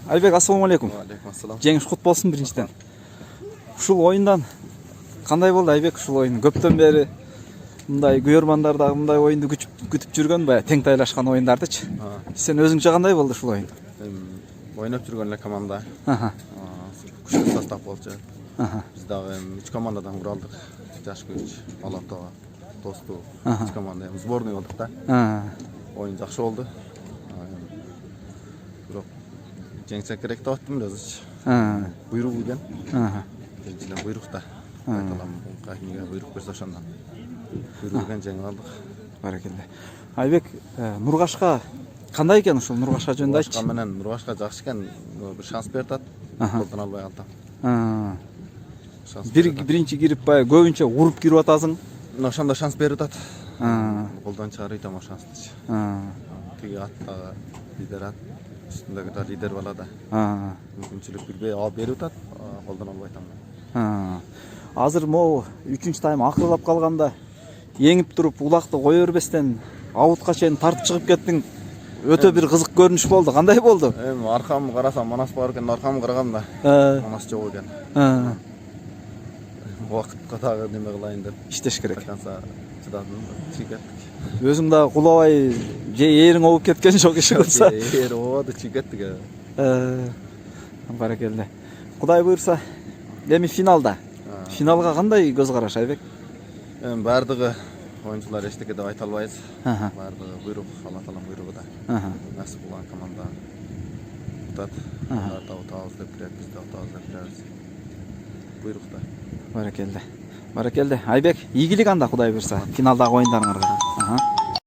Айбек, ассаламу алейкум. Алейкум ассалам. Жеңіс құт болсын біріншіден. Ушул ойындан қандай болды Айбек? Ушул ойын көптен бері мындай көрермандар да мындай ойынды күтүп жүргөн баягы тең тайлашкан ойындардычы. Сен өзүңчө кандай болду ушул ойын? Ойнап жүргөн эле команда. Күчтүү состав болчу. Биз дагы 3 командадан куралдык. Жаш күч, Алатоо, Достук 3 команда сборный болдук да. Oyun жакшы болду. Бирок жеңсе керек деп аттым өзүчө. Буйрук келген. Биринчиден буйрукта. Айталам, кайгыга буйрук берсе ошондон. Буйруктан жеңип алдык. Баракелде. Айбек, Нургашка кандай экен ушул Нургашка жөнүндө айтчы? Нургашка менен Нургашка жакшы экен, бир шанс берип атат. Колдон албай калдым. Биринчи кирип баягы көбүнчө уруп кирип атасың. Ошондо шанс берип атат. Колдон чыгарып атам шансты. Тиги аттагы лидер ат, үстүндөгү да лидер бала да. Мүмкүнчүлүк билбей алып берип атат, колдон албай атам. Азыр могу 3-чү тайм акырылап калганда еңип туруп улакты кое бербестен аутка чейин тартып чыгып кеттиң. Өтө бир кызык көрүнүш болду. Кандай болду? Аркамды карасам Манас бар экен, аркамды карагам да. Манас жок экен. Убакытка дагы неме кылайын деп иштеш керек. Канса чыдадым, чигеттик. Өзүң да кулабай же эриң обуп кеткен жок иши кылса. Эр обуду чигеттик. Баракелде. Кудай буйрса, эми финалда. Финалга кандай көз караш Айбек? Бардыгы oyuncular эчтеке деп айта албайбыз. Бардыгы буйрук, Алла таалам буйругу да. Насип кылган команда утат. Алар да утабыз деп кирет, биз да утабыз деп киребиз. Буйрукта. Баракелде. Баракелде. Айбек, ийгилик анда Кудай буйрса, финалдагы оюндарыңарга.